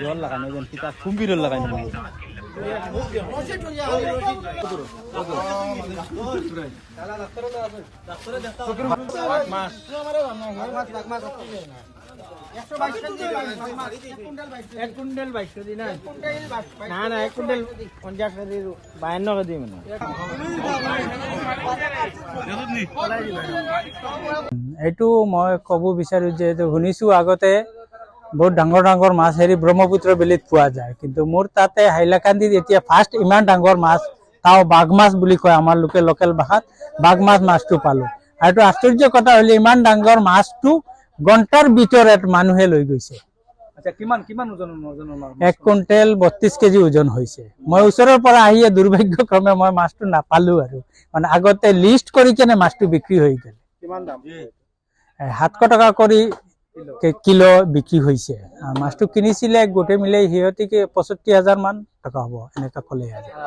জল লাগানো যেন কিতা কুম্ভীরের লাগানো এক কুইন্টাল 22 কেজি না না 1 কুইন্টাল 50 কেজি 52 কেজি মানে এইটো মই ক'ব বিচাৰো যে শুনিছো আগতে বহুত ডাঙৰ ডাঙৰ মাছ হেৰি ব্ৰহ্মপুত্ৰ বেলিত পোৱা যায়, কিন্তু মোৰ তাতে হাইলাকান্দিত এতিয়া ফাৰ্ষ্ট ইমান ডাঙৰ মাছ তাও বাঘ মাছ বুলি কয় আমাৰ লোকেল ভাষাত বাঘ মাছটো পালো। আৰু এইটো আশ্চৰ্য কথা হ'লে ইমান ডাঙৰ মাছটো ঘণ্টাৰ ভিতৰত মানুহে লৈ গৈছে। আচ্ছা কিমান কিমান ওজন 1 কুইন্টেল 32 কেজি ওজন হৈছে। মই ওচৰৰ পৰা আহিয়ে দুৰ্ভাগ্যক্ৰমে মই মাছটো নাপালো আৰু মানে আগতে লিষ্ট কৰি কেনে মাছটো বিক্ৰী হৈ গ'ল। কিমান দাম 700 টকা কৰি কিলো বিক্ৰী হৈছে। মাছটো কিনিছিলে গোটেই মিলাই সিহঁতিকে 65,000 মান টকা হ'ব এনেকা ক'লে আৰু